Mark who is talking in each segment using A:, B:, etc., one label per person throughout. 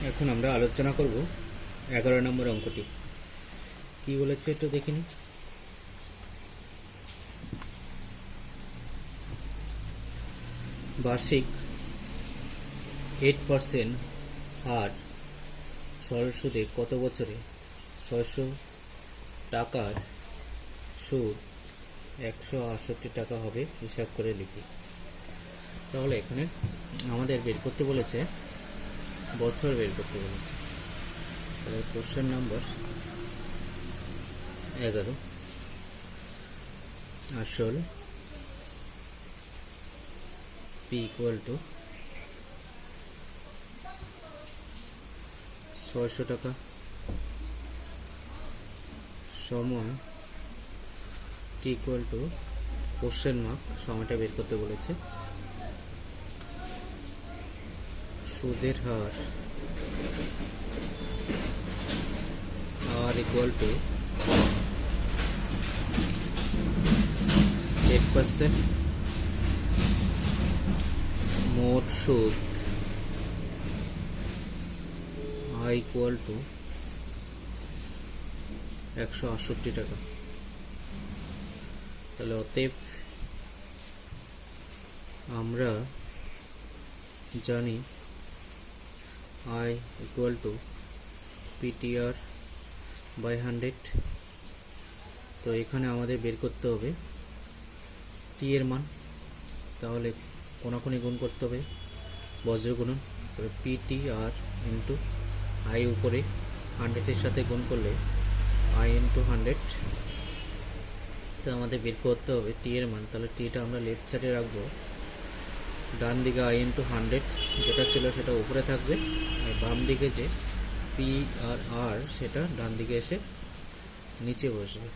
A: এখন আমরা আলোচনা করব 11 নম্বর অঙ্কটি কি বলেছে একটু দেখে নিই। বার্ষিক 8% হার সরল সুদে কত বছরে 600 টাকার সুদ 168 টাকা হবে হিসাব করে লিখি। তাহলে এখানে আমাদের বের করতে বলেছে, বছর বের করতে বলেছে। তাহলে কোশ্চেন নাম্বার 11 আসল P ইকুয়াল টু 600 টাকা সময় T equal to question mark, সময়টা বের করতে বলেছে। সুদের হার R ইকুয়াল টু 8%, মোট সুদ I ইকুয়াল টু 168 টাকা। তাহলে অতএব আমরা জানি I equal to PTR by 100। তো এখানে আমাদের বের করতে হবে টি এর মান, তাহলে কোনাকুনি গুণ করতে হবে, বজ্র গুণন, তাহলে PTR ইন্টু আই উপরে 100-এর সাথে গুণ করলে I ইন্টু 100। তো আমাদের বের করতে হবে টি এর মান। তাহলে টিটা আমরা লেফট সাইডে রাখবো, ডান দিকে I ইন্টু 100 যেটা ছিল সেটা উপরে থাকবে, আর বাম দিকে যে পি আর আর সেটা ডান দিকে এসে নিচে বসবে।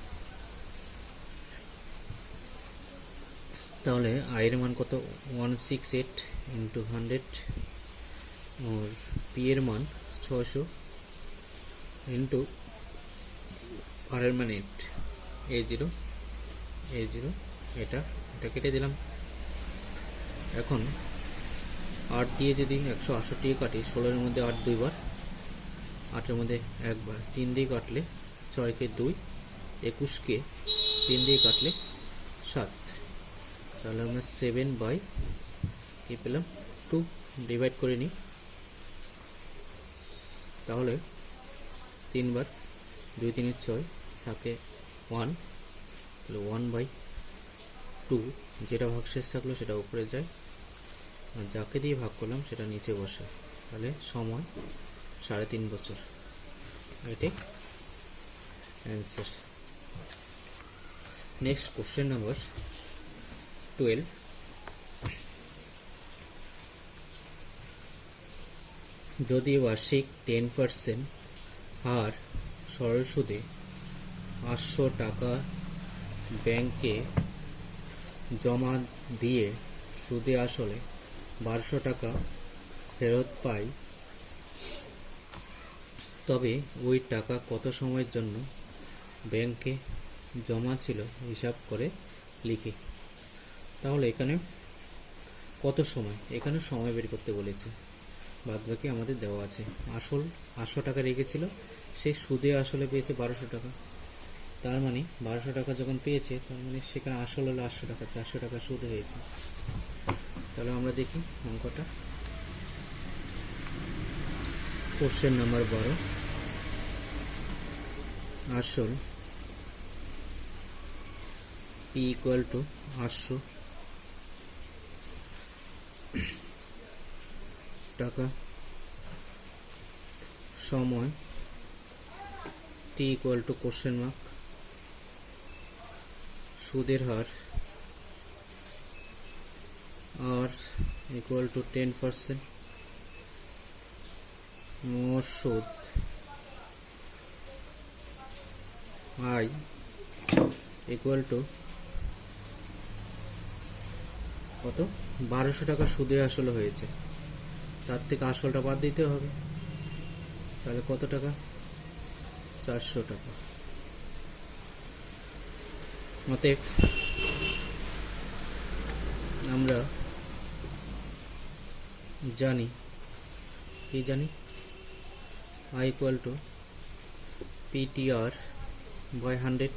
A: তাহলে I এর মান কত 168 ইন্টু 100 और পি এর মান 600 ইন্টু আর এর মান 8, A0 এটা কেটে দিলাম। এখন 8 দিয়ে যদি 168 কাটি, 16-এর মধ্যে 8 দুইবার, 8-এর মধ্যে একবার, 3 দিয়ে কাটলে 6-কে 2, 21-কে 3 দিয়ে কাটলে 7। তাহলে আমরা 7 বাই কি পেলাম 2, ডিভাইড করে নিই। তাহলে 3 বার 2 3 6 থাকে 1, তাহলে 1/2, যেটা ভাগশেষ থাকলো সেটা উপরে যায়, আর যাকে দিয়ে ভাগ করলাম সেটা নিচে বসে। তাহলে সময় 3.5 বছর, এটাই অ্যান্সার। Next question number 12। যদি বার্ষিক 10% হার সরল সুদে 800 টাকা ব্যাংকে জমা দিয়ে সুদে আসলে 1200 টাকা ফেরত পাই, তবে ওই টাকা কত সময়ের জন্য ব্যাংকে জমা ছিল হিসাব করে লিখি। তাহলে এখানে কত সময়, এখানে সময় বের করতে বলেছে, বাদবাকি আমাদের দেওয়া আছে। আসল 800 টাকা রেখেছিল, সে সুদে আসলে পেয়েছে 1200 টাকা। তার মানে 1200 টাকা যখন পেয়েছে, তার মানে সেখানে আসল হলো 800 টাকা, 400 টাকা সুদ হয়েছে। তাহলে আমরা দেখি অঙ্কটা। কোশ্চেন নাম্বার 12 আসল P ইকুয়াল টু 800 টাকা সময় T equal to question mark, সুদের হার R ইকুয়াল টু 10%, মোট সুদ I ইকুয়াল টু কত 1200 টাকা সুদে আসলে হয়েছে, তার থেকে আসলটা বাদ দিতে হবে। তাহলে কত টাকা 400 টাকা। অতএব আমরা জানি, কি জানি I equal to PTR by 100।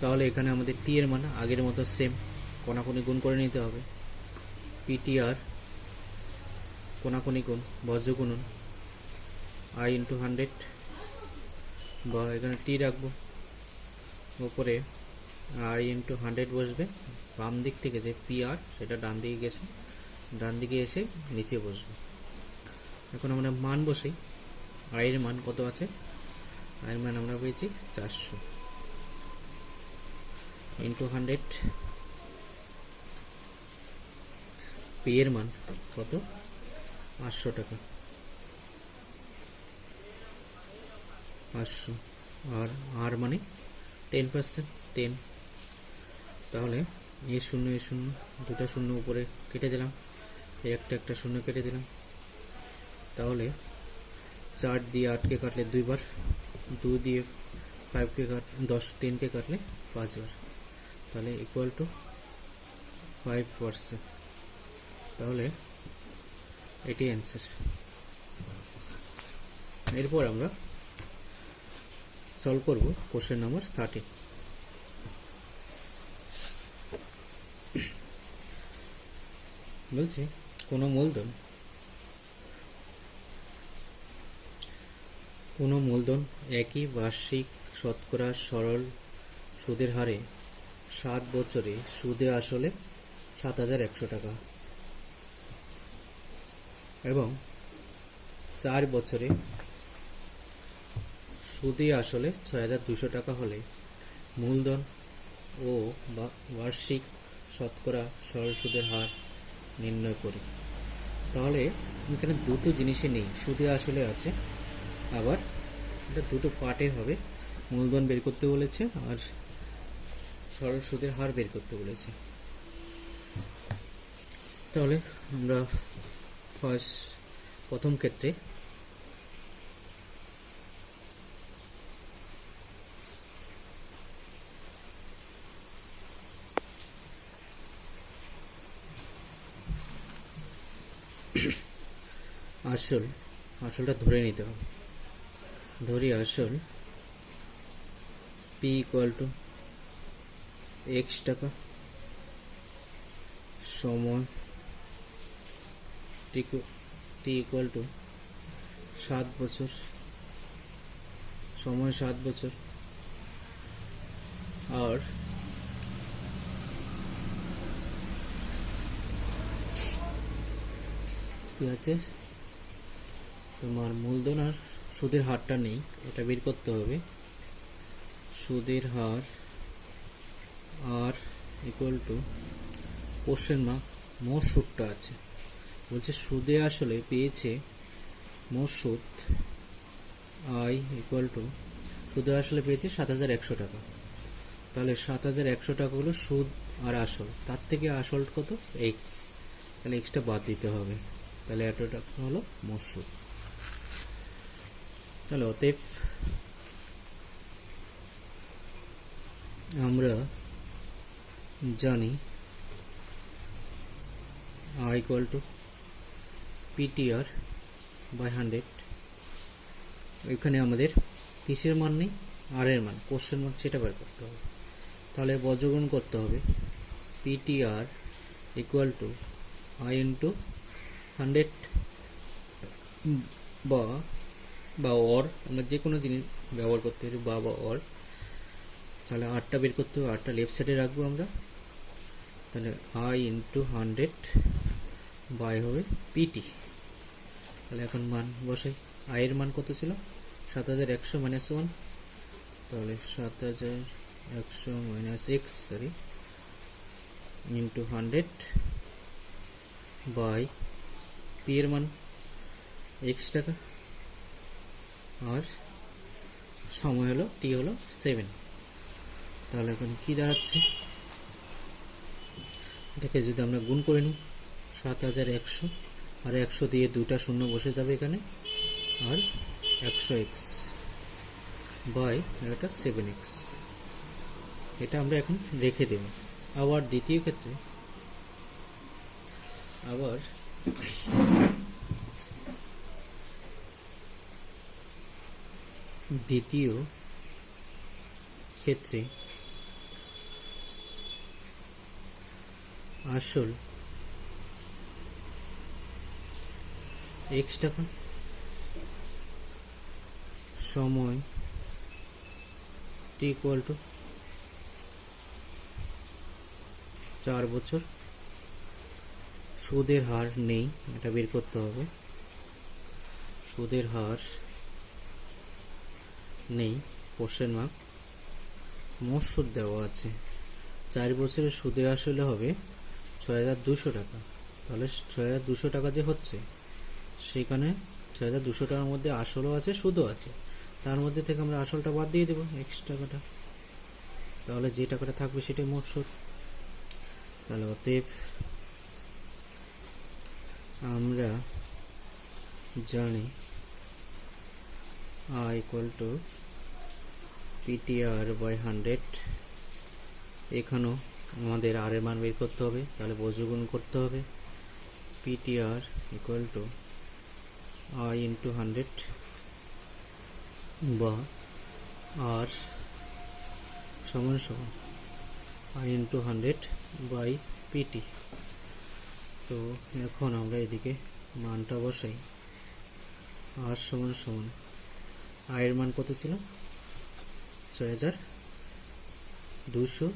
A: তাহলে এখানে আমাদের টি এর মান আগের মতো সেম, কোনাকুনি গুণ করে নিতে হবে। পিটিআর কোনাকুনি গুণ বজ্র গুণন আই ইন্টু 100, বা এখানে টি রাখবো, উপরে আই ইন্টু 100 বসবে। বাম দিক থেকে যে পি আর সেটা ডান দিকে গেছে, ডান দিকে এসে নিচে বসবে। এখন আমরা মান বসাই। আয়ের মান কত আছে? আয়ের মান আমরা পেয়েছি 400 ইন্টু 100। পি এর মান কত? 800 টাকা, 500। আর আর মানে 10%, 10। তাহলে এ শূন্য এ শূন্য, দুটা শূন্য উপরে কেটে দিলাম, একটা শূন্য কেটে দিলাম। তাহলে 4 দিয়ে 8কে কাটলে 2 বার, 2 দিয়ে 5কে 10-10কে কাটলে 5 বার, তাহলে ইকুয়াল টু 5%। তাহলে এটি অ্যান্সার। এরপর আমরা সলভ করব কোশ্চেন নাম্বার 13। বলছে কোনো মূলধন একই বার্ষিক শতকরা সরল সুদের হারে 7 বছরে সুদে আসলে 7,100 টাকা এবং 4 বছরে সুদে আসলে 6,200 টাকা হলে মূলধন ও বার্ষিক শতকরা সরল সুদের হার নির্ণয় করি। তাহলে এখানে দুটো জিনিসে নেই, সুদে আসলে আছে, আবার এটা দুটো পার্টে হবে। মূলধন বের করতে বলেছে আর সরল সুদের হার বের করতে বলেছে। তাহলে আমরা প্রথম ক্ষেত্রে আসলটা ধরে নিতে হবে। ধরি আসল পি ইকুয়াল টু x টাকা, সময় টি ইকুয়াল টু 7 বছর, সময় 7 বছর। আর কি আছে তোমার মূলধন আর সুদের হারটা নেই, এটা বের করতে হবে। সুদের হার আর ইকুয়াল টু কোশ্চেন মার্ক মোট সুদটা আছে, বলছে সুদে আসলে পেয়েছে মোট সুদ আই ইকুয়াল টু সুদে আসলে পেয়েছে 7,100 টাকা। তাহলে 7,100 টাকা হলো সুদ আর আসল, তার থেকে আসল কত? এক্স, তাহলে এক্সটা বাদ দিতে হবে, তাহলে এত টাকা হলো মোট সুদ। তাহলে অতএব আমরা জানি I equal to PTR by 100। এখানে আমাদের কিসের মান নেই? আর এর মান, কোশ্চেন মার্ক, সেটা বের করতে হবে। তাহলে বজ্রগুণ করতে হবে। PTR equal to I into 100 বা অর, আমরা যে কোনো জিনিস ব্যবহার করতে পারি বা অর। তাহলে আরটা বের করতে হবে, আরটা লেফট সাইডে রাখবো আমরা। তাহলে আই ইন্টু 100 বাই হবে পিটি। তাহলে এখন মান বসাই। আয়ের মান কত ছিল? 7,100 মাইনাস 1, তাহলে 7,100 minus x into 100 by P এর মান x টাকা, আর সময় হলো টি হলো 7। তাহলে এখন কি দাঁড়াচ্ছে? এটাকে যদি আমরা গুণ করে নিই, 7,100 আর 100 দিয়ে দুটা শূন্য বসে যাবে এখানে, আর 100x বাই এটা 7x, এটা আমরা এখন রেখে দেব। আবার দ্বিতীয় ক্ষেত্রে দ্বিতীয় ক্ষেত্রে আসল x টাকা, সময় t ইকুয়াল টু 4 বছর, সুদের হার নেই, এটা বের করতে হবে। সুদের হার নেই, কোশ্চেন মার্ক। মোট সুদ দেওয়া আছে, 4 বছরের সুদে আসলে হবে 6200 টাকা। তাহলে 6200 টাকা যে হচ্ছে, সেখানে 6200 টাকার মধ্যে আসলও আছে, সুদও আছে। তার মধ্যে থেকে আমরা আসলটা বাদ দিয়ে দেবো, এক্স টাকাটা। তাহলে যে টাকাটা থাকবে সেটাই মোট সুদ। তাহলে অতএব আমরা জানি I equal to PTR by 100। এখানেও আমাদের আর এর মান বের করতে হবে, তাহলে বজ্রগুণ করতে হবে। PTR equal to I into 100 বা আর সমান সমান I ইন্টু 100 বাই PT। তো এখন আমরা এদিকে মানটা বসাই। আর সমান সমান আয়ের মান কত ছিল? 6200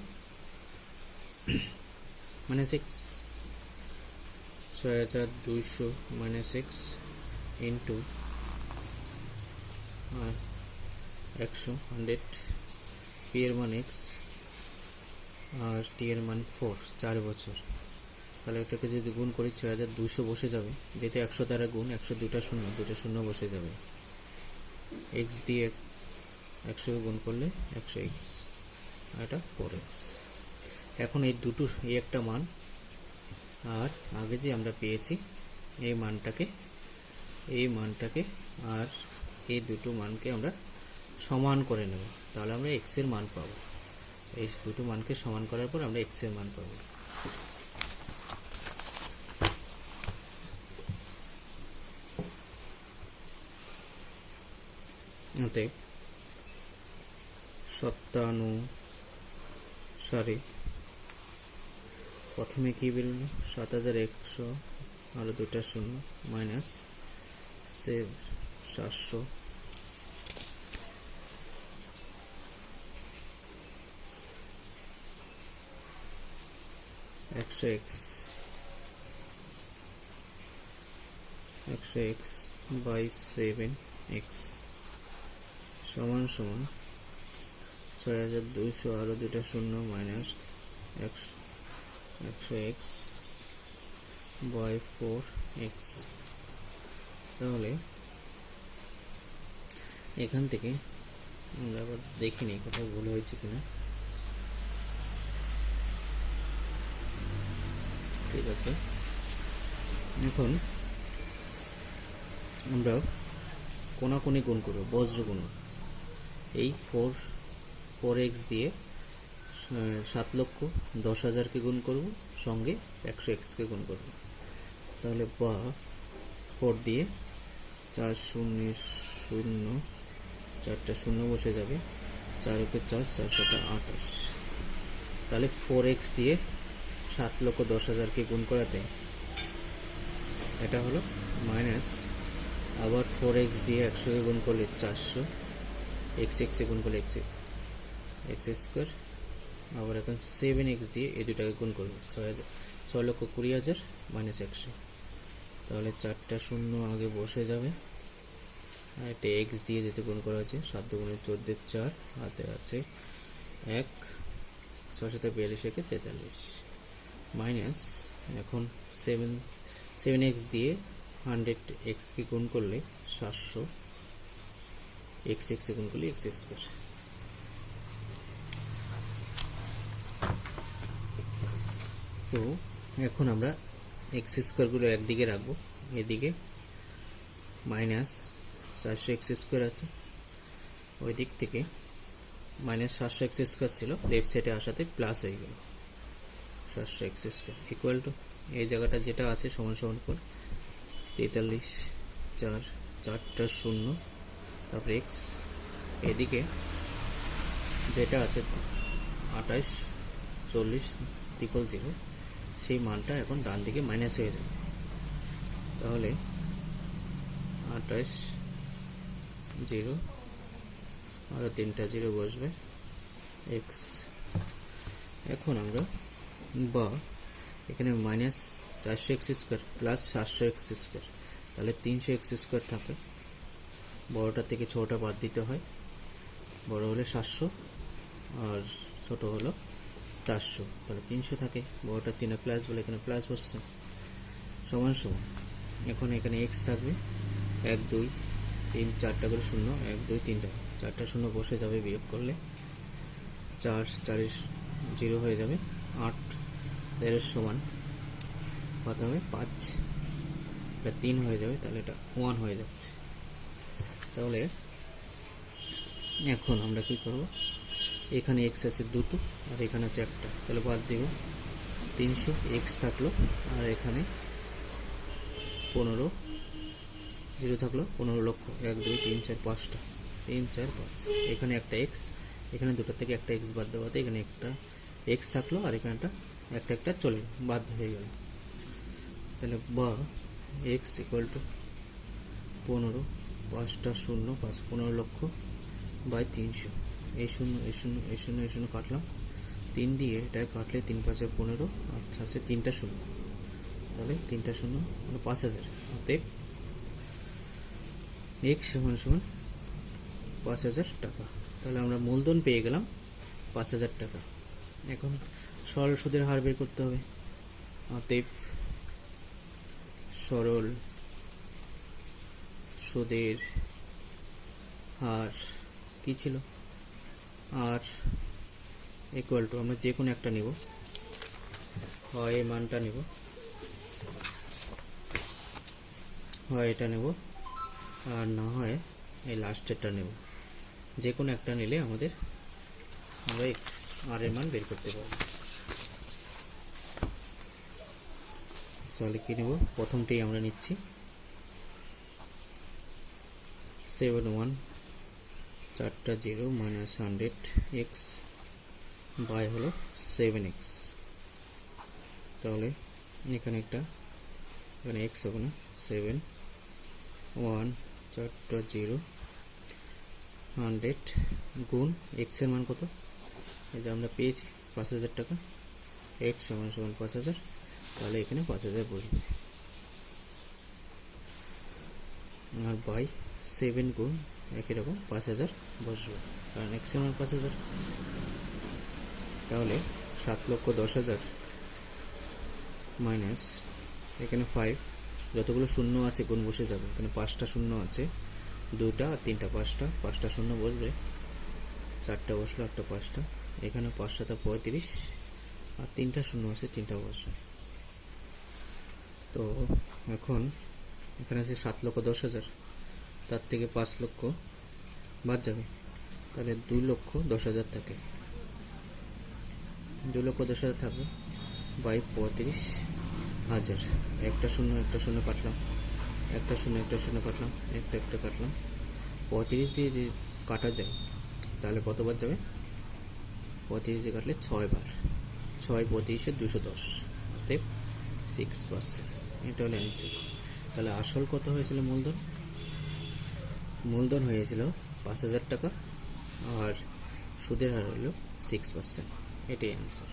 A: minus x, 6200 minus x into 100 P এর মান এক্স আর টি এর মান 4, 4 বছর। তাহলে এটাকে যদি গুণ করি 6200 বসে যাবে, যেহেতু 100 দ্বারা গুণ, 100 দুটা শূন্য বসে যাবে। এক্স দিয়ে 100 গুণ করলে 100x, আর এটা 4x। এখন এই দুটো, এই একটা মান আর আগে যে আমরা পেয়েছি এই মানটাকে আর এই দুটো মানকে আমরা সমান করে নেব, তাহলে আমরা x এর মান পাবো। এই দুটো মানকে সমান করার পর আমরা x এর মান পাবো। অতএব 97 প্রথমে কি বেরোলো? 7100 আরো দুটা শূন্য মাইনাস 700 100x বাই 7x সমান সমান 6200 আরো দুটা শূন্য মাইনাস 100x বাই 4x। তাহলে এখান থেকে আমরা আবার দেখি নি কোথাও ভুল হয়েছে কিনা। ঠিক আছে, এখন আমরা কোনাকুনি গুণ করবো, বজ্র গুণ। এই 4x দিয়ে 7,10,000কে গুণ করব, সঙ্গে 100x-কে গুণ করব। তাহলে বা 4 দিয়ে 4 শূন্য শূন্য, 4টা শূন্য বসে যাবে, 4 4 4 7 28। তাহলে 4x দিয়ে 7,10,000কে গুণ করাতে এটা হলো মাইনাস, আবার 4x দিয়ে 100কে গুণ করলে 400, x গুণ করলে x স্কোয়ার, আবার এখন 7x দিয়ে এই দুটাকে গুণ করবো, 6,20,000 মাইনাস 100। তাহলে 4টা শূন্য আগে বসে যাবে, আর এটা x দিয়ে যেতে গুণ করা হয়েছে, 7 গুণে 14 4, হাতে আছে 1, 6 7 42 একে 43 মাইনাস, এখন 7x দিয়ে 100x-কে গুণ করলে 700, x গুণ করলে x স্কোয়ার। তো এখন আমরা x স্কোয়ারগুলো একদিকে রাখবো, এদিকে মাইনাস 400x স্কোয়ার আছে, ওই দিক থেকে মাইনাস 700x স্কোয়ার ছিল, লেফট সাইডে আসাতে প্লাস হয়ে গেল 700x স্কোয়ার ইকুয়াল টু এই জায়গাটা যেটা আছে সমান সমান করে 43 4, 4টা শূন্য, তারপরে x এদিকে যেটা আছে 28, 40 = 0, সেই মানটা এখন ডান দিকে মাইনাস হয়ে যাবে। তাহলে 28, 0, আরও 3টা 0 বসবে, x। এখন আমরা বা এখানে -400x² প্লাস 700x², তাহলে 300x² থাকে। বড়টা থেকে ছোটটা বাদ দিতে হয়, বড় হলে 700 আর ছোট হলো 400, তাহলে 300 থাকে। বড়টা চিহ্ন প্লাস বলে এখানে প্লাস বসছে, সমান সমান। এখন এখানে x থাকবে 1, 2, 3, 4টা করে শূন্য, 1, 2, 3টা 4টা শূন্য বসে যাবে, বিয়োগ করলে 4, 4 0 হয়ে যাবে, 8, 13 সমান কত হবে 5, এটা 3 হয়ে যাবে, তাহলে এটা 1 হয়ে যাচ্ছে। তাহলে এখন আমরা কি করব, এখানে x আছে 2টো আর এখানে আছে 1টা, তাহলে বাদ দিব। 300 x থাকলো আর এখানে 15 0 থাকলো, 15 লক্ষ। 1, 2, 3, 4, 5টা, 3, 4, 5, এখানে একটা x, এখানে দুটো থেকে একটা x বাদ দেওয়াতে এখানে একটা x থাকলো আর এখানটা একটা চলে বাদ হয়ে গেল। তাহলে বা x = 15, 5টা 0, 5, 15 লক্ষ বাই 300। এই 0 এই 0 এই 0 এই 0 কাটলাম, 3 দিয়ে এটা কাটলে 3, 5, 15, আচ্ছা আছে 3টা 0, তাহলে 3টা 0 মানে 5000। অতএব x = 5000 টাকা। তাহলে আমরা মূলধন পেয়ে গেলাম 5000 টাকা। এখন সরল সুদের হার বের করতে হবে। অতএব সরল সুদের হার কি ছিল, আর ইকুয়াল টু, আমরা যে কোনো একটা নিব, হয় এই মানটা নিব, হয় এটা নেব, আর না হয় এই লাস্টেরটা নেব। যে কোনো একটা নিলে আমরা আর এর মান বের করতে পারবো। তাহলে কি নেব, প্রথমটাই আমরা নিচ্ছি 71, 4টা 0 -100x বাই হলো 7x। তাহলে এখানে একটা, এখানে x হবে না, 7, 1, 4টা 0, 100 গুণ x এর মান কত, এই যে আমরা পেয়েছি 5000 টাকা, x = 5000, তাহলে এখানে 5000 বসবে, আর বাই 7 গুণ একই রকম 5000 বসবে, কারণ x এর মান 5000। তাহলে 7,10,000 মাইনাস এখানে 5, যতগুলো শূন্য আছে গুণ বসে যাবে, এখানে 5টা শূন্য আছে, 2টা আর 3টা, 5টা শূন্য বসবে, 4টা বসলো, 1টা 5টা, এখানে 5 7 35 আর 3টা শূন্য আছে, 3টা বসবে। তো এখন এখানে আছে 7,10,000, তার থেকে 5 লক্ষ বাদ যাবে, তাহলে 2,10,000 থাকে, 2,10,000 থাকবে বাই 35,000। একটা শূন্য কাটলাম, একটা শূন্য কাটলাম, একটা কাটলাম, 35 দিয়ে যে কাটা যায় তাহলে কতবার যাবে, 35 দিয়ে কাটলে 6 বার, 6 35 210, অতএব 6%। এটা হলো অ্যান্সার। তাহলে আসল কত হয়েছিল, মূলধন হয়েছিল 5000 টাকা, আর সুদের হার হলো 6%। এটাই অ্যান্সার।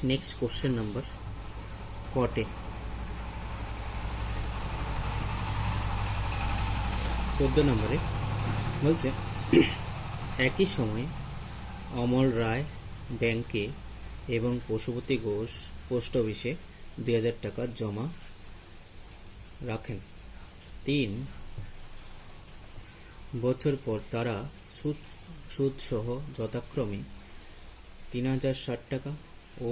A: নেক্সট কোশ্চেন নাম্বার 14, 14 নম্বরে বলছে একই সময়ে অমল রায় ব্যাংকে এবং পশুপতি ঘোষ পোস্ট অফিসে 2000 টাকা জমা রাখেন। 3 বছর পর তারা সুদ সহ যথাক্রমে 3060 টাকা ও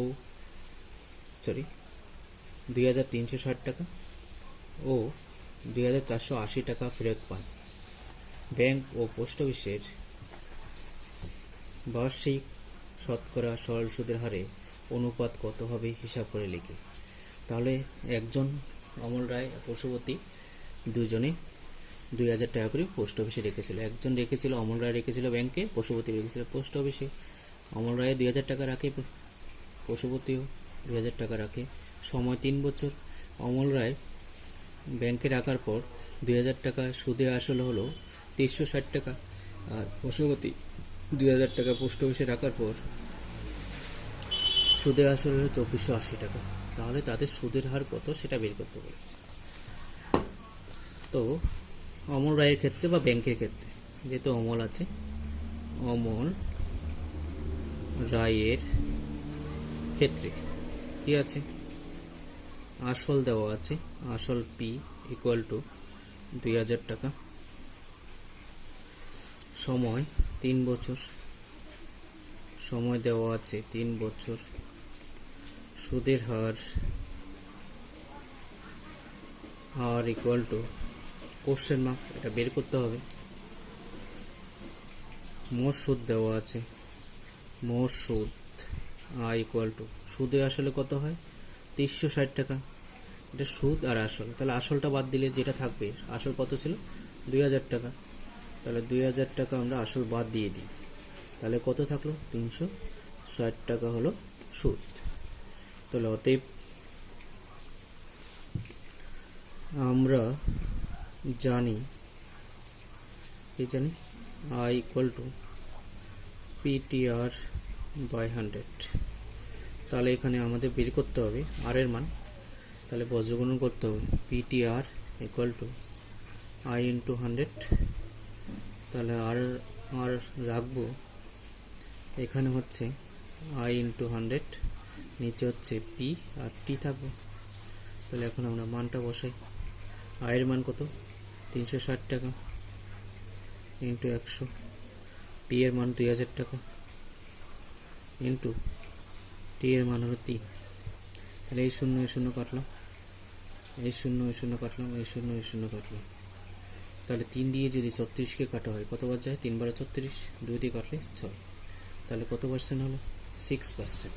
A: 2360 টাকা ও 2480 টাকা ফেরত পান। ব্যাংক ও পোস্ট অফিসের বার্ষিক শতকরা সরল সুদের হারে অনুপাত কত হবে হিসাব করে লিখি। তাহলে একজন অমল রায় পশুপতি দুজনে 2,000 টাকা করে পোস্ট অফিসে রেখেছিল। একজন রেখেছিল, অমল রায় রেখেছিল ব্যাংকে, পশুপতি রেখেছিল পোস্ট অফিসে। অমল রায় 2,000 টাকা রাখে, পশুপতিও 2,000 টাকা রাখে। সময় 3 বছর। অমল রায় ব্যাংকে রাখার পর 2,000 টাকা সুদে আসল হলো 360 টাকা, আর পশুপতি 2,000 টাকা পোস্ট অফিসে রাখার পর সুদে আসল হলো 2,480 টাকা। তাহলে তাদের সুদের হার কত সেটা বের করতে বলেছে। তো অমল রায়ের ক্ষেত্রে বা ব্যাংকের ক্ষেত্রে, যেহেতু অমল আছে, অমল রায়ের ক্ষেত্রে কি আছে, আসল দেওয়া আছে, আসল পি ইকুয়াল টু 2,000 টাকা, সময় 3 বছর, সময় দেওয়া আছে 3 বছর, সুদের হার ইকুয়াল টু কোশ্চেন মার্ক, এটা বের করতে হবে। মোট সুদ দেওয়া আছে, মোট সুদ ইকুয়াল টু, সুদে আসলে কত হয় 360 টাকা, এটা সুদ আর আসল। তাহলে আসলটা বাদ দিলে যেটা থাকবে, আসল কত ছিল 2,000 টাকা, তাহলে 2,000 টাকা আমরা আসল বাদ দিয়ে দিই, তাহলে কত থাকলো 360 টাকা হলো সুদ। তাহলে অতএব আমরা জানি I equal to PTR by 100। তাহলে এখানে আমাদের বের করতে হবে আর এর মান, তাহলে বজ্রগুণন করতে হবে, PTR equal to I into 100। তাহলে আর রাখবো এখানে হচ্ছে আই ইন্টু 100, নিচে হচ্ছে পি আর টি থাকবে। তাহলে এখন আমরা মানটা বসাই। আয়ের মান কত 360 টাকা ইন্টু 100, পি এর মান 2,000 টাকা ইন্টু টি এর মান হলো 3। তাহলে এই শূন্য এই শূন্য কাটলাম, এই শূন্য এই শূন্য কাটলাম, এই শূন্য এই শূন্য কাটলাম। তাহলে 3 দিয়ে যদি 34কে কাটা হয় কতবার যায়, 3 বার 34, 2 দিয়ে কাটলে 6। তাহলে কত পার্সেন্ট হলো 6%।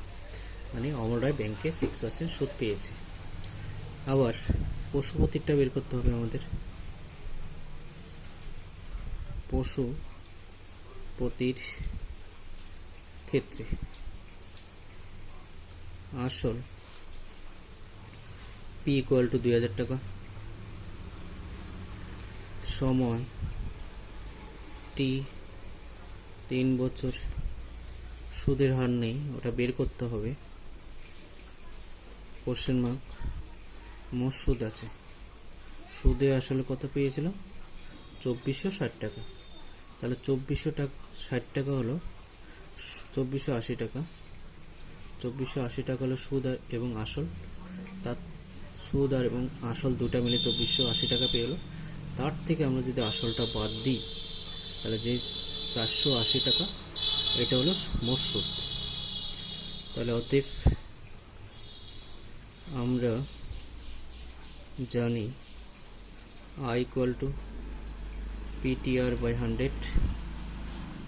A: মানে অমল রায় ব্যাংকে 6% সুদ পেয়েছে। আবার পশুপতিরটা বের করতে হবে আমাদের। পশুপতির ক্ষেত্রে আসল পি ইকুয়াল টু 2,000 টাকা, সময় টি 3 বছর, সুদের হার নেই, ওটা বের করতে হবে, কোশ্চেন মার্ক, মোট সুদ আছে, সুদে আসলে কত পেয়েছিল 2,460 টাকা। তাহলে 2,460 টাকা হলো 2,480 টাকা, 2,480 টাকা হলো সুদ এবং আসল। তার সুদ আর এবং আসল দুটা মিলে 2,480 টাকা পেয়ে গেল। তার থেকে আমরা যদি আসলটা বাদ দিই, তাহলে যে 480 টাকা, এটা হলো মোট সুদ। তাহলে অতএব আমরা জানি I equal to PTR by 100।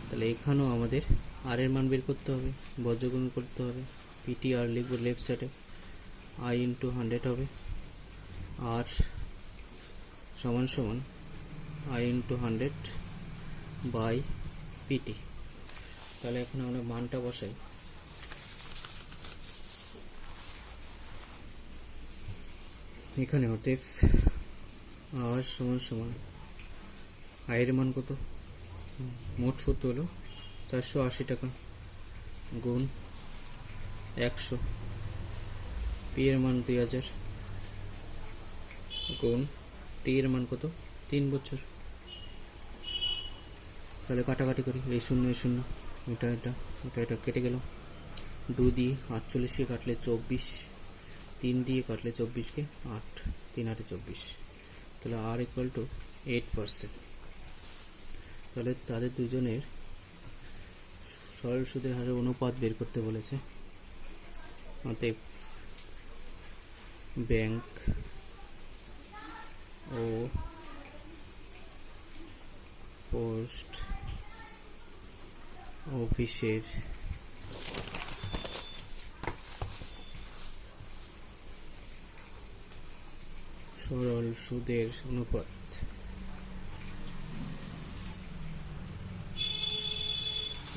A: তাহলে এখানেও আমাদের আর এর মান বের করতে হবে, বজ্রগুণ করতে হবে। পিটিআর লিখব লেফট সাইডে, আই ইন্টু 100 হবে, আর সমান সমান আই ইন্টু 100 বাই পিটি। তাহলে এখন আমরা মানটা বসাই। এখানে হতে আর সমান সমান আয়ের মান কত, মোট সুদ হলো 480 টাকা গুণ 100, পি এর মান 2,000 গুণ টি এর মান কত 3 বছর। তাহলে কাটাকাটি করি, এই শূন্য এই শূন্য, এটা এটা এটা এটা কেটে গেল। 2 দিয়ে 48কে কাটলে 24, 3 দিয়ে কাটলে 24কে 8, 3 8 24। তাহলে আর ইকুয়াল টু 8%। তাহলে তাদের দুজনের সরল সুদের হারের অনুপাত বের করতে বলেছে। অতএব ব্যাংক ও পোস্ট অফিসের সরল সুদের অনুপাত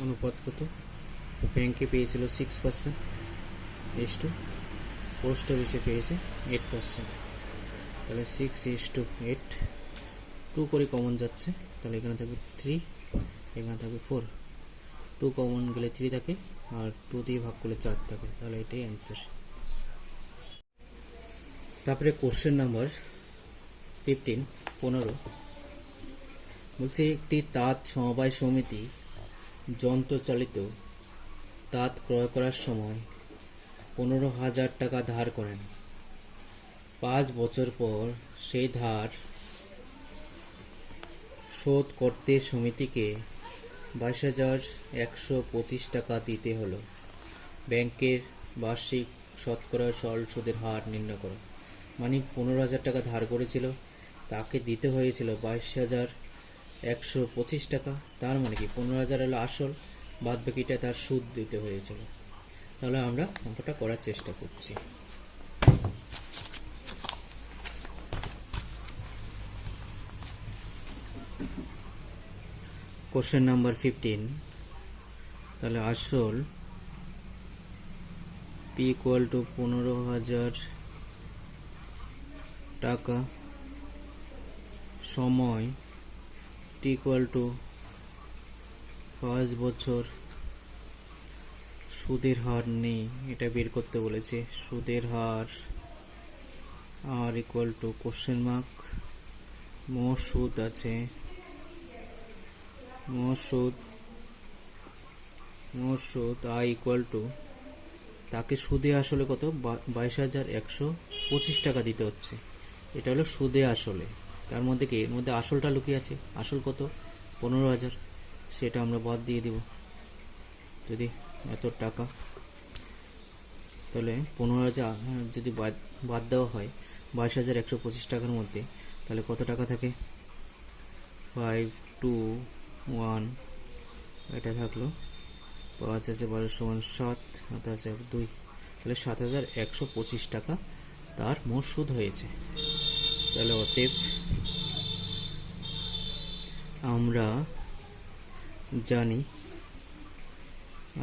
A: অনুপাত কত, ব্যাংকে পেয়েছিল 6%, ইস টু পোস্ট অফিসে পেয়েছে 8%। তাহলে 6:8, 2 করে কমন যাচ্ছে, তাহলে এখানে থাকবে 3, এখানে থাকবে 4, 2 কমন গেলে 3 থাকে, আর 2 দিয়ে ভাগ করলে 4 থাকে, তাহলে এটাই অ্যান্সার। তারপরে কোশ্চেন নাম্বার 15 বলছে একটি তাঁত সমবায় সমিতি যন্ত্রচালিত তাঁত ক্রয় করার সময় 15,000 টাকা ধার করেন। 5 বছর পর সেই ধার শোধ করতে সমিতিকে 22,125 টাকা দিতে হলো। ব্যাংকের বার্ষিক শতকরা সরল সুদের হার নির্ণয় করো। মানে 15,000 টাকা ধার করেছিল, তাকে দিতে হয়েছিল 22,125 টাকা। তার মানে কি 15,000 হলো আসল, বাদ বাকিটা তার সুদ দিতে হয়েছিল। তাহলে আমরা অঙ্কটা করার চেষ্টা করছি। কোশ্চেন নাম্বার 15, তাহলে আসল পি ইকুয়াল টু 15,000 টাকা, সময় টি ইকুয়াল টু 5 বছর, সুদের হার নেই, এটা বের করতে বলেছে। সুদের হার আর ইকুয়াল টু কোশ্চেন মার্ক, মোট সুদ আছে, মোট সুদ আই ইকুয়াল টু, তাকে সুদে আসলে কত 22,125 টাকা দিতে হচ্ছে। এটা হলো সুদে আসলে, তার মধ্যে কি এর মধ্যে আসলটা লুকিয়ে আছে, আসল কত 15,000, সেটা আমরা বাদ দিয়ে দিব। যদি এত টাকা, তাহলে 15,000 যদি বাদ দেওয়া হয় 22,125 টাকার মধ্যে, তাহলে কত টাকা থাকে 5, 2, 1, এটা থাকলো 5 আছে 12 সমান 7, হাতে আছে 2, তাহলে 7,125 টাকা তার মোট সুদ হয়েছে। তাহলে অতএব আমরা জানি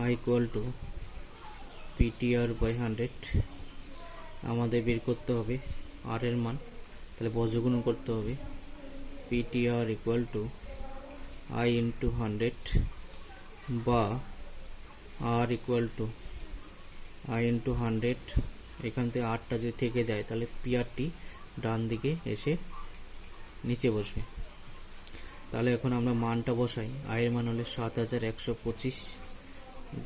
A: I equal to PTR by 100, আমাদের বের করতে হবে আর এর মান, তাহলে বজ্রগুণ করতে হবে। PTR equal to I into 100 বা আর ইকুয়াল টু আই ইন্টু 100, এখান থেকে 8টা যদি থেকে যায় তাহলে পিআরটি ডান দিকে এসে নিচে বসবে। তাহলে এখন আমরা মানটা বসাই। আয়ের মান হলে 7,125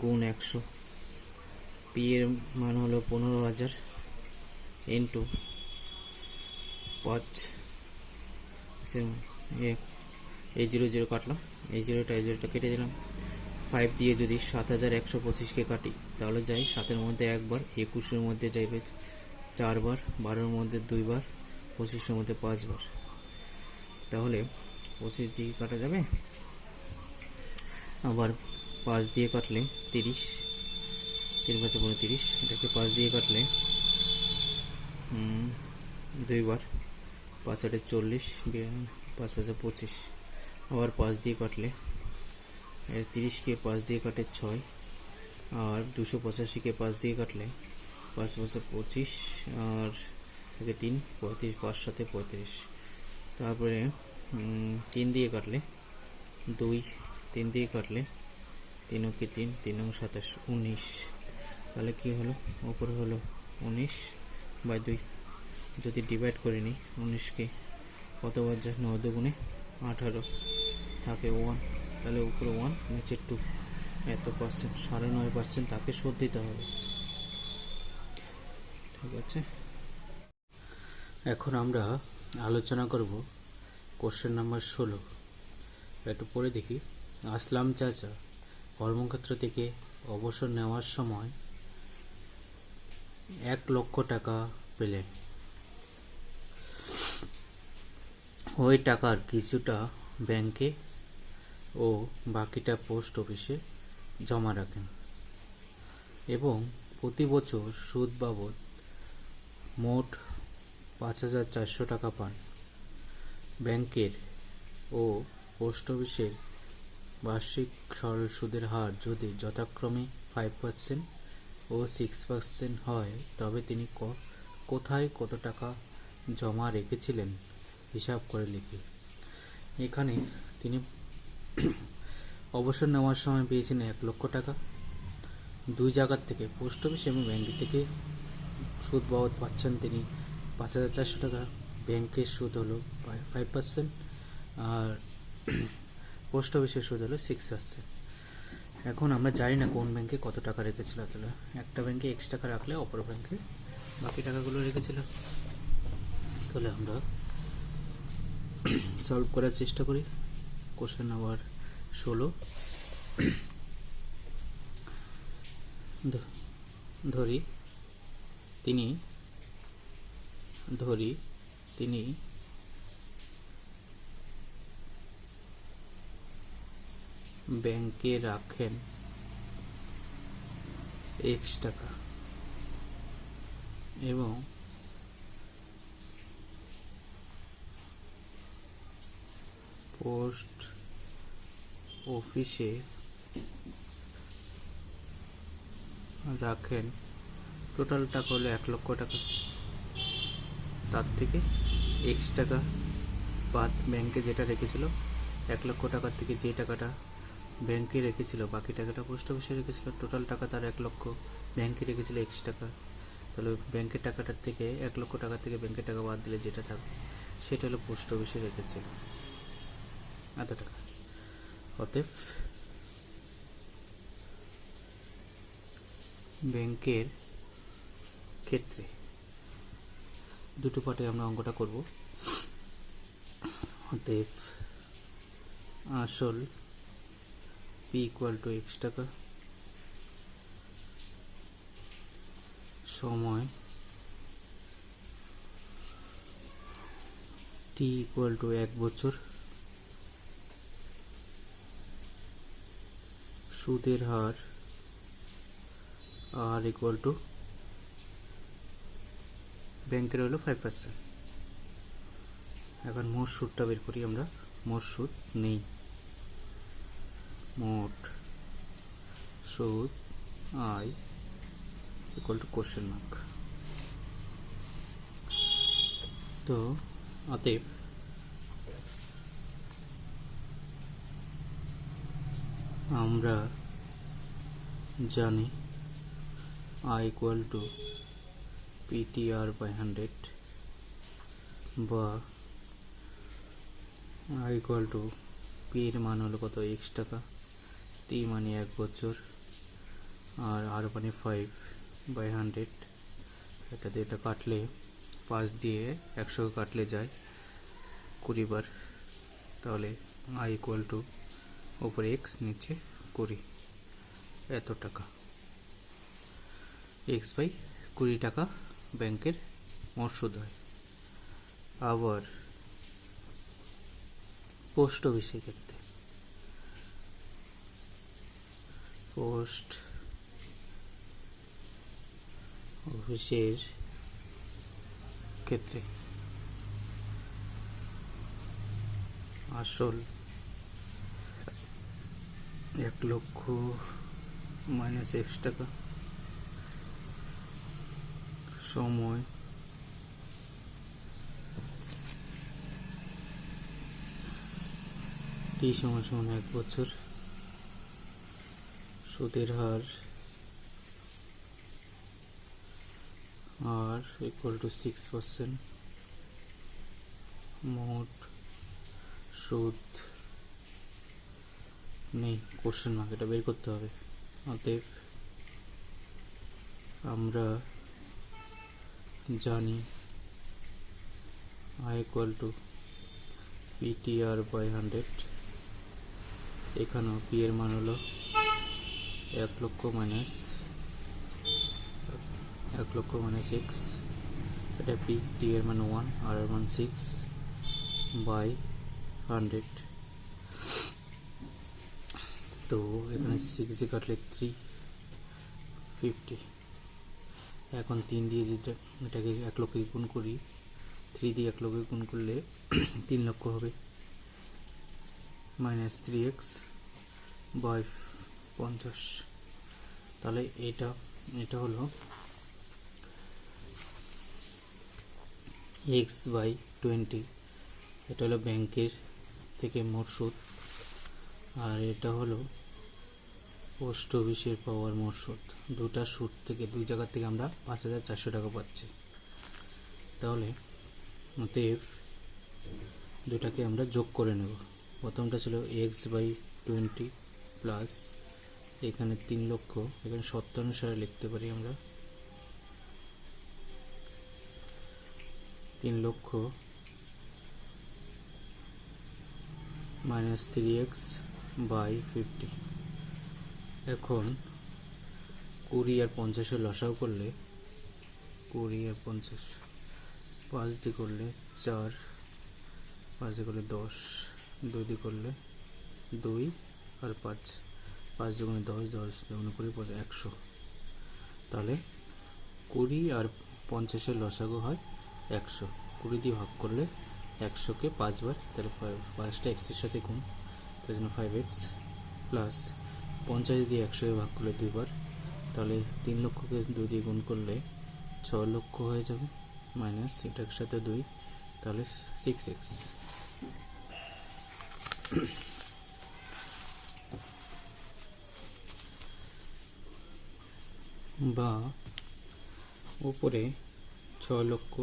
A: গুণ 100, পি এর মান হলো 15,000 ইন্টু 5, এই 0 কাটলাম, এই জিরোটা কেটে দিলাম। 5 দিয়ে যদি 7,125কে কাটি তাহলে যাই 7-এর মধ্যে একবার, 21-এর মধ্যে যাইবে 4 বার, 12-এর মধ্যে 2 বার, 25-এর মধ্যে 5 বার। তাহলে 25 দিয়ে কাটা যাবে, আবার 5 দিয়ে কাটলে 30, 3 5 30, এটাকে 5 দিয়ে কাটলে 2 বার, 5 8 40, 5 5 25, আবার 5 দিয়ে কাটলে 30কে 5 দিয়ে কাটে 6, আর 285কে 5 দিয়ে কাটলে 5 5 25, আর থেকে 3 35, 5 7 35, তারপরে 3 দিয়ে কাটলে 2, 3 দিয়ে কাটলে 3 ওকে 3, 3 27, 19, তাহলে কি হলো উপরে হলো 19/2। যদি ডিভাইড করে নিই 19কে কতবার যায়, 9 দুগুণে 18, থাকে 1, তাহলে উপরে 1 নিচে 2, এত পার্সেন্ট 9.5% তাকে শোধ দিতে হবে। ঠিক আছে, এখন আমরা আলোচনা করব কোশ্চেন নাম্বার 16। একটু পড়ে দেখি। আসলাম চাচা কর্মক্ষেত্র থেকে অবসর নেওয়ার সময় 1 লক্ষ টাকা পেলেন। ওই টাকার কিছুটা ব্যাংকে ও বাকিটা পোস্ট অফিসে জমা রাখেন এবং প্রতি বছর সুদ বাবদ মোট 5,400 টাকা পান। ব্যাংকের ও পোস্ট অফিসের বার্ষিক সরল সুদের হার যদি যথাক্রমে 5% ও 6% হয় তবে তিনি কোথায় কত টাকা জমা রেখেছিলেন হিসাব করে লিখি। এখানে তিনি অবসর নেওয়ার সময় পেয়েছেন 1,00,000 টাকা। দুই জায়গার থেকে, পোস্ট অফিস এবং ব্যাংক থেকে সুদ বাবদ পাচ্ছেন তিনি 5,400 টাকা। ব্যাংকের সুদ হলো 5%, আর পোস্ট অফিসের সুদ হলো 6%। এখন আমরা জানি না কোন ব্যাংকে কত টাকা রেখেছিল, তাহলে একটা ব্যাংকে X টাকা রাখলে অপর ব্যাংকে বাকি টাকাগুলো রেখেছিল। তাহলে আমরা সলভ করার চেষ্টা করি। Question number 16। ধরি তিনি ব্যাংকে রাখেন X টাকা এবং পোস্ট অফিসে রাখেন, টোটাল টাকা হলো 1,00,000 টাকা। তার থেকে X টাকা বাদ ব্যাংকে যেটা রেখেছিল, 1,00,000 টাকার থেকে যে টাকাটা ব্যাংকে রেখেছিল বাকি টাকাটা পোস্ট অফিসে রেখেছিল, টোটাল টাকা তার 1,00,000, ব্যাংকে রেখেছিল X টাকা। তাহলে ব্যাংকের টাকাটার থেকে 1,00,000 টাকা থেকে ব্যাংকের টাকা বাদ দিলে যেটা থাকবে সেটা হলো পোস্ট অফিসে রেখেছিল এত টাকা। অতএব ব্যাংকের ক্ষেত্রে দুটো পার্টে আমরা অঙ্কটা করব। অতএব আসল P = X টাকা, সময় T = 1 বছর, সুদের হার R = ব্যাংকের হলো 5%। এখন মোট সুদটা বের করি আমরা। মোট সুদ নেই, মোট সুদ I = কোশ্চেন মার্ক। তো অতএব আমরা জানি I = PTR/100 বা I = P এর মান হলো কত, X টাকা, T মানে 1 বছর, আর R মানে 5/100। এটা দিয়ে এটা কাটলে 5 দিয়ে 100 কাটলে যায় 20 বার। তাহলে I = উপরে X নিচে 20, এত টাকা। X/20 টাকা ব্যাংকের মোট সুদ হয়। আবার পোস্ট অফিসের ক্ষেত্রে, পোস্ট অফিসের ক্ষেত্রে আসল 1,00,000 - X টাকা, সময় T = 1 বছর, সুদের হার R = 6%, মোট সুদ নেই, কোশ্চেন মার্ক, এটা বের করতে হবে। অতএব আমরা জানি I = PTR/100। এখানেও P এর মান হলো 1,00,000 - X, এটা P, T এর মান 1, R এর মান 6/100। তো এখানে 6 দিয়ে কাটলে 350। এখন 3 দিয়ে যেটা এটাকে 1,00,000 গুণ করি, 3 দিয়ে 1,00,000 গুণ করলে 3 লক্ষ হবে, -3x বাই 50। তাহলে এটা হলো x/20, এটা হলো ব্যাংকের থেকে মোট সুদ, আর এটা হলো পোস্ট অফিসের পাওয়ার মোট সুদ। দুটা সুদ থেকে দুই জায়গা থেকে আমরা 5400 টাকা পাচ্ছি। তাহলে অতএব দুটাকে আমরা যোগ করে নেব। প্রথমটা ছিল x/20 প্লাস এখানে 3 লক্ষ, এখানে শর্ত অনুসারে লিখতে পারি আমরা 3 লক্ষ মাইনাস 3x/50। এখন 20 আর 50 লসাও করলে 20 আর 50 5 দিয়ে করলে 4, 5 দিয়ে করলে 10, 2 দিয়ে করলে 2 আর 5, 5 দুগুণে 10, 10 দুগুণে 20, 100। তাহলে 20 আর 50 লসাগু হয় 100। 20 দিয়ে ভাগ করলে 100কে 5 বার, তাহলে 5টা এক্সের সাথে গুণ, তার জন্য 5x প্লাস 50 দিয়ে 100 ভাগ করলে 2 বার, তাহলে 3 লক্ষকে 2 দিয়ে গুণ করলে 6 লক্ষ হয়ে যাবে, মাইনাস এটার সাথে 2, তাহলে 6x। বা উপরে 6 লক্ষ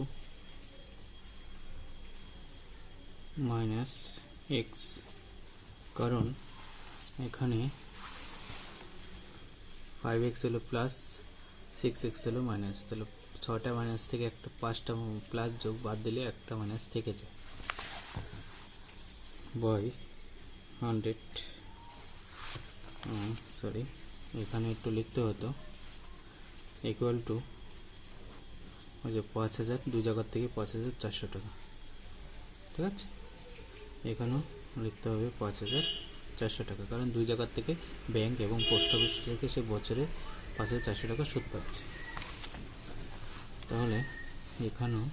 A: মাইনাস x, কারণ এখানে 5x হলো প্লাস, 6x হলো মাইনাস, তাহলে 6টা মাইনাস থেকে একটা 5টা প্লাস যোগ বাদ দিলে একটা মাইনাস থেকে যায়। বাই 100, সরি এখানে একটু লিখতে হতো, ইকুয়াল টু ওই যে 5000, দুই জায়গার থেকে 5400 টাকা। ঠিক আছে, এখানেও লিখতে হবে 5400 টাকা, কারণ দুই জায়গার থেকে ব্যাংক এবং পোস্ট অফিস থেকে সে বছরে 5400 টাকা সুদ পাচ্ছে। তাহলে এখানেও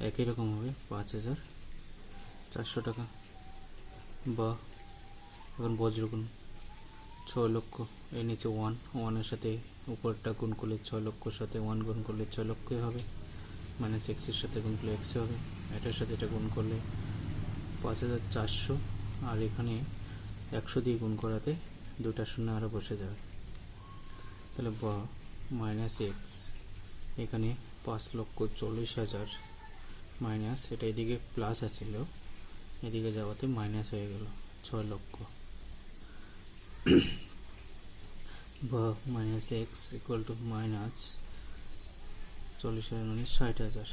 A: একই রকম হবে 5400 টাকা। বা এখন বজ্রগুণ 6 লক্ষ, এর নিচে 1, 1-এর সাথে উপরটা গুণ করলে 6 লক্ষর সাথে 1 গুণ করলে 6 লক্ষই হবে, মাইনাস এক্সের সাথে গুণ করলে এক্স হবে, এটার সাথে এটা গুণ করলে 5400, আর এখানে 100 দিয়ে গুণ করাতে দুটা শূন্য আরও বসে যাবে। তাহলে বা মাইনাস এক্স, এখানে 5,40,000 মাইনাস, এটা এদিকে প্লাস আছিল, এদিকে যাওয়াতে মাইনাস হয়ে গেল 6 লক্ষ। বা minus x equal to minus 40,000 মানে 60,000।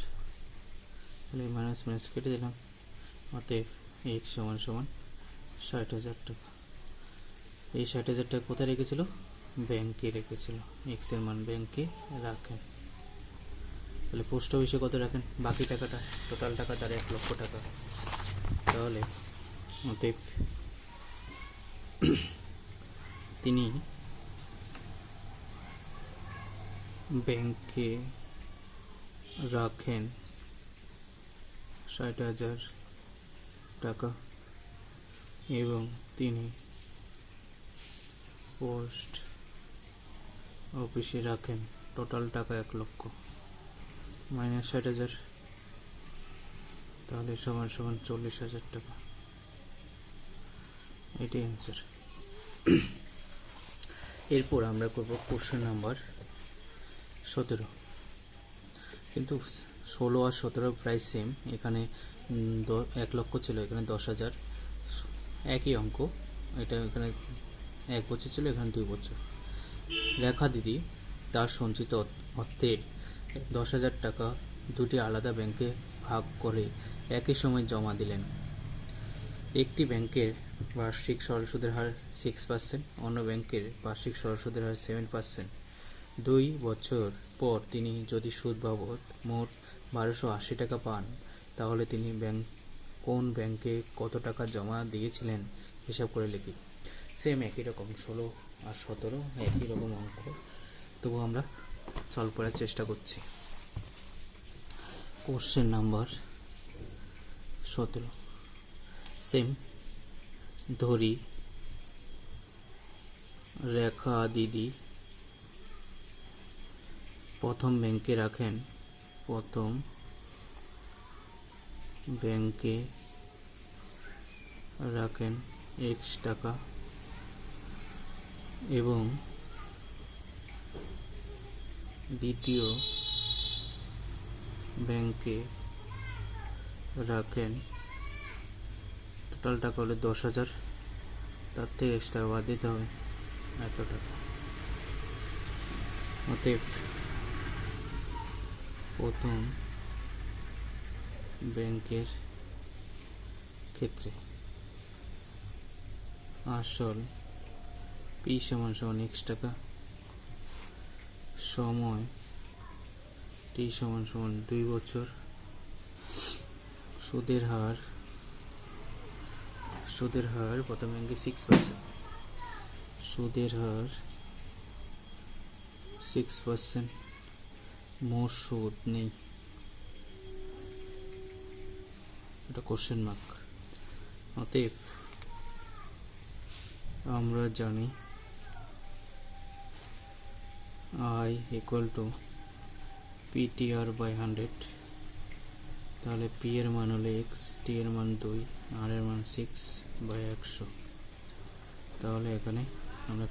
A: তাহলে মাইনাস মাইনাস কেটে দিলাম, অতএব এক্স সমান সমান 60,000 টাকা। এই 60,000 টাকা কোথায় রেখেছিল? ব্যাংকে রেখেছিল। এক্স এর মান ব্যাংকে রাখেন। তাহলে পোস্ট অফিসে কত রাখেন? বাকি টাকাটা, টোটাল টাকা তার 1 লক্ষ টাকা। তাহলে অতএব তিনি ব্যাংকে রাখেন 60,000 টাকা এবং তিনি পোস্ট অফিসে রাখেন টোটাল টাকা 1 লক্ষ মাইনাস 60,000, তাহলে সমান সমান 40,000 টাকা। এটি অ্যান্সার। এরপর আমরা করব কোশ্চেন নাম্বার 17। কিন্তু 16 আর 17 প্রায় সেম। এখানে 1 লক্ষ ছিল, এখানে 10,000, একই অঙ্ক। এটা এখানে 1 বছর ছিল, এখানে 2 বছর। রেখা দিদি তার সঞ্চিত অর্থের 10,000 টাকা দুটি আলাদা ব্যাংকে ভাগ করে একই সময় জমা দিলেন। একটি ব্যাংকের বার্ষিক সরল সুদের হার 6%, অন্য ব্যাংকের বার্ষিক সরল সুদের হার 7%। 2 বছর পর তিনি যদি সুদ বাবদ মোট 1280 টাকা পান, তাহলে তিনি কোন ব্যাংকে কত টাকা জমা দিয়েছিলেন হিসাব করে লিখি। সেম একই রকম, 16 আর 17 একই রকম অঙ্ক, তবু আমরা সলভ করার চেষ্টা করছি। Question number 17। সেম ধরি রেখা দিদি প্রথম ব্যাংকে রাখেন x টাকা এবং দ্বিতীয় ব্যাংকে রাখেন, টোটাল টাকা হলো 10,000, তার থেকে এক্সট্রা বাদ দিতে হবে এত টাকা। অতএব প্রথম ব্যাংকের ক্ষেত্রে আসল P = x টাকা, সময় T = 2 বছর, সুদের হার প্রথম ব্যাংকে 6%, সুদের হার 6%, মোট সুদ নেই, এটা কোশ্চেন মার্ক। অতএব আমরা জানি I = PTR/100, তাহলে P এর মান হলো x, T এর মান 2, R এর মান 6/100। তাহলে এখানে আমরা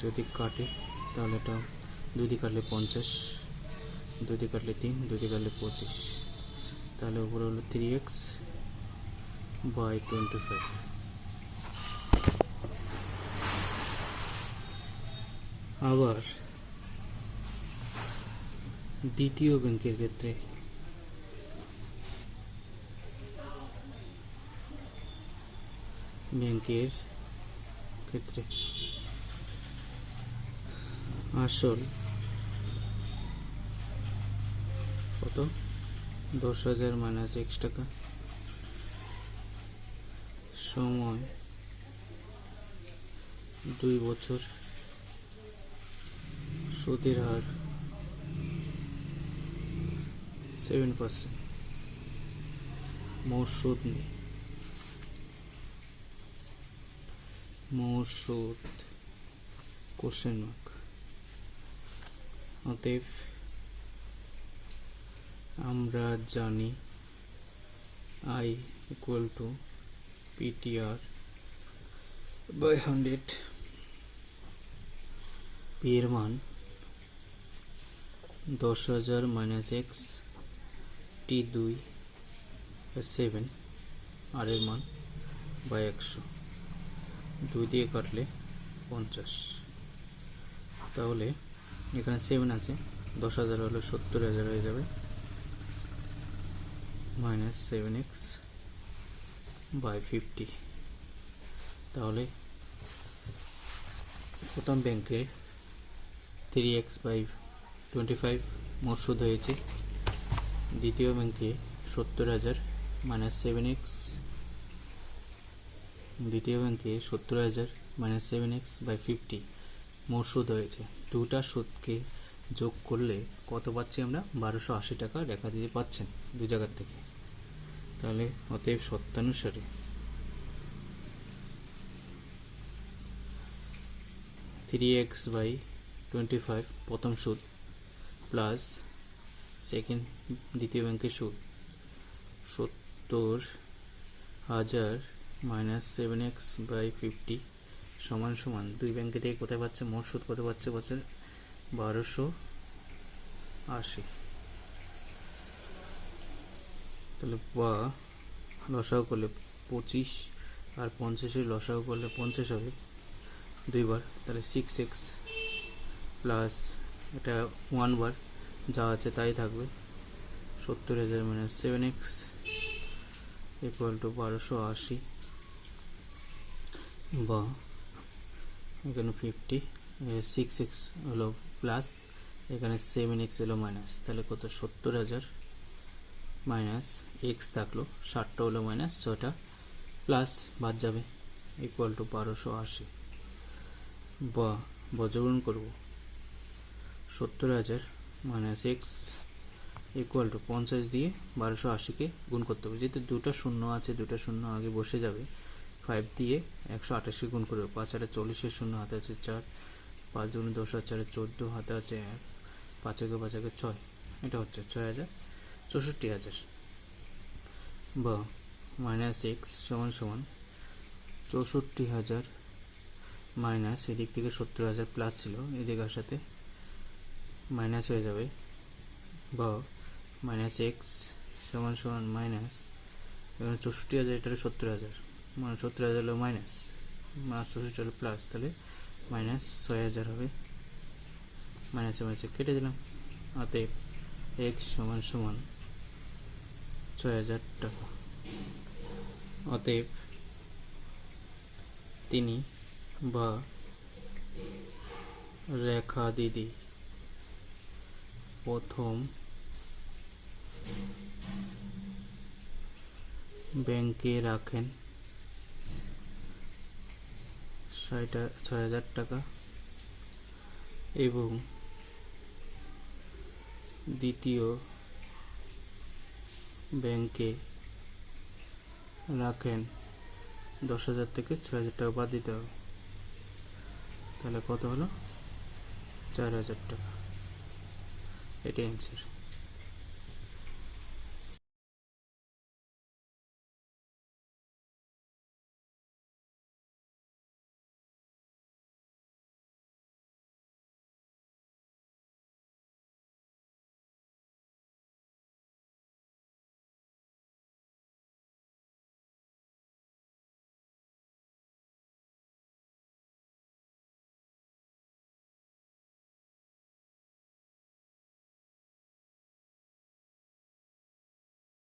A: যদি কাটি তাহলে এটা 2 দিয়ে কাটলে 50, 2 দিয়ে কাটলে 3, 2 দিয়ে কাটলে 25, তাহলে উপরে হলো 3x/25। আবার দ্বিতীয় ব্যাংকের ক্ষেত্রে আসল কত, 10,000 - x টাকা, সময় 2 বছর, সুদের হার 7%, মোট সুদ নেই, মোট সুদ কোশ্চেন মার্ক। অতএব আমরা জানি I = PTR/100, P এর মান 10,000 - x, T 2/7, R এর মান 100, 2 দিয়ে কাটলে 50, তাহলে এখানে 7 আছে, 10,000 হলো 70,000 হয়ে যাবে, -7x/50। তাহলে প্রথম ব্যাংকে 3x/25 মোট সুদ হয়েছে, দ্বিতীয় ব্যাংকে 70,000 - 7x, দ্বিতীয় ব্যাংকে 70,000 - 7x/50 মোট সুদ হয়েছে। দুটা সুদকে যোগ করলে কত পাচ্ছি আমরা? 1280 টাকা রেখা দিতে পাচ্ছেন দু জায়গার থেকে। তাহলে অতএব সত্যানুসারে (3x/25) প্রথম সুদ প্লাস দ্বিতীয় ব্যাংকের সুদ 70,000 - 7x/50 সমান সমান দুই ব্যাংকে থেকে কোথায় পাচ্ছে? মোট সুদ কত পাচ্ছে? 1280। তাহলে বা লসাগু করলে 25 আর 50 লসাগু করলে 50 হবে দুইবার, তাহলে 6x প্লাস এটা 1 বার যা আছে তাই থাকবে, 70,000 - 7x = 1280, বা এখানে 50, 6x হলো প্লাস, এখানে 7x হলো মাইনাস, তাহলে কত? 70,000 মাইনাস x থাকলো, 60টা হলো মাইনাস, 6টা প্লাস বাদ যাবে, = 1280। বা বজ্রগুণ করব 70,000 মাইনাস x = 50 দিয়ে 1280কে গুণ করতে হবে। যেহেতু দুটো শূন্য আছে, দুটো শূন্য আগে বসে যাবে, 5 দিয়ে 128 গুণ করবে। 5 আর 40 শূন্য, হাতে আছে 4, 5 দুগুণে 10 আর 4 14, হাতে আছে 1, 5 একে 5 একে 6, এটা হচ্ছে 6,64,000। বা মাইনাস এক্স সমান সমান 64,000 মাইনাস এদিক থেকে 70,000 প্লাস ছিল, এদিকের সাথে মাইনাস হয়ে যাবে। বা মাইনাস এক্স সমান সমান মাইনাস, এখানে 64,000, এটা 70,000, মানে 70,000 হলো মাইনাস, 64 হলো প্লাস, তাহলে মাইনাস 6,000 হবে। মাইনাসে মাইনাসে কেটে দিলাম, অতএব এক্স সমান সমান 6,000 টাকা। অতএব তিনি বা রেখা দিদি প্রথম ব্যাংকে রাখেন 6,000 টাকা এবং দ্বিতীয় ব্যাংকে রাখেন 10,000 থেকে 6,000 টাকা বাদ দিতে হবে, তাহলে কত হলো? 4,000 টাকা। এটাই অ্যান্সার।